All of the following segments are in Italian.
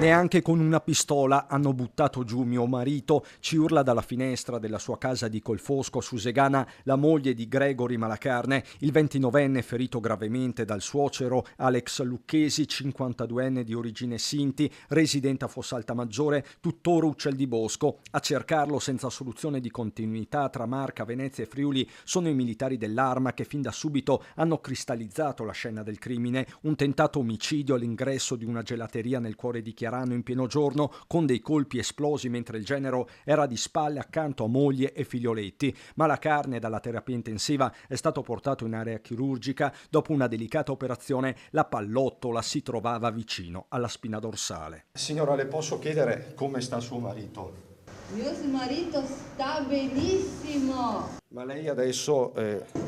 Neanche con una pistola hanno buttato giù mio marito, ci urla dalla finestra della sua casa di Colfosco, Susegana, la moglie di Gregory Malacarne, il 29enne ferito gravemente dal suocero Alex Lucchesi, 52enne di origine Sinti, residente a Fossaltamaggiore, tuttora uccel di bosco. A cercarlo senza soluzione di continuità tra Marca, Venezia e Friuli sono i militari dell'Arma che fin da subito hanno cristallizzato la scena del crimine, un tentato omicidio all'ingresso di una gelateria nel cuore di Chiarano in pieno giorno, con dei colpi esplosi mentre il genero era di spalle accanto a moglie e figlioletti. Malacarne, dalla terapia intensiva, è stato portato in area chirurgica. Dopo una delicata operazione, la pallottola si trovava vicino alla spina dorsale. Signora, le posso chiedere come sta suo marito? Mio marito sta benissimo. Ma lei adesso...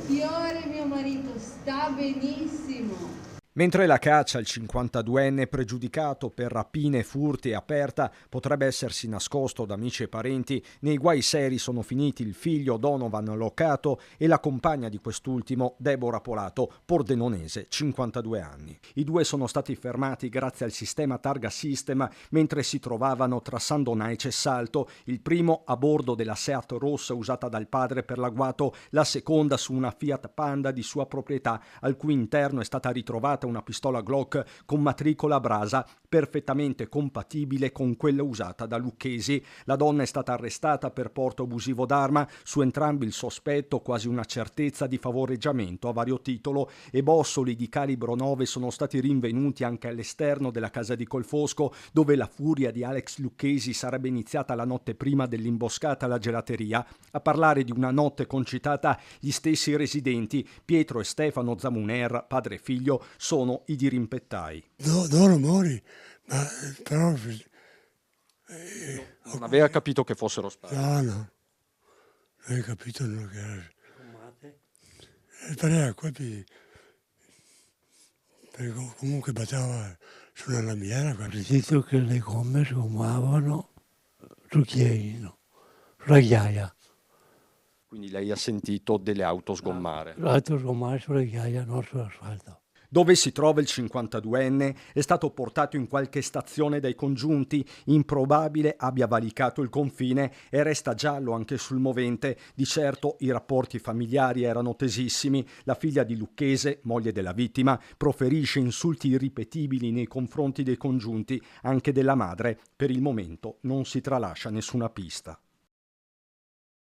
Fiore, mio marito sta benissimo. Mentre la caccia al 52enne pregiudicato per rapine e furti aperta potrebbe essersi nascosto da amici e parenti, nei guai seri sono finiti il figlio Donovan Locato e la compagna di quest'ultimo, Deborah Polato, pordenonese, 52 anni. I due sono stati fermati grazie al sistema Targa System mentre si trovavano tra San Donaice e Salto, il primo a bordo della Seat rossa usata dal padre per l'agguato, la seconda su una Fiat Panda di sua proprietà, al cui interno è stata ritrovata una pistola Glock con matricola a brasa perfettamente compatibile con quella usata da Lucchesi. La donna è stata arrestata per porto abusivo d'arma, su entrambi il sospetto, quasi una certezza di favoreggiamento a vario titolo, e bossoli di calibro 9 sono stati rinvenuti anche all'esterno della casa di Colfosco, dove la furia di Alex Lucchesi sarebbe iniziata la notte prima dell'imboscata alla gelateria. A parlare di una notte concitata gli stessi residenti, Pietro e Stefano Zamuner, padre e figlio, sono i dirimpettai. No rumori, ma però... Non aveva capito che fossero spari. No, non hai capito che era... Pareva colpi... Perché comunque batteva sulla lamiera. Ho sentito che le gomme sgomavano sul chielino, sulla ghiaia. Quindi lei ha sentito delle auto sgommare. L'auto sgommare sulla ghiaia, non sull'asfalto. Dove si trova il 52enne è stato portato in qualche stazione dai congiunti, improbabile abbia valicato il confine e resta giallo anche sul movente. Di certo i rapporti familiari erano tesissimi. La figlia di Lucchese, moglie della vittima, proferisce insulti irripetibili nei confronti dei congiunti, anche della madre. Per il momento non si tralascia nessuna pista.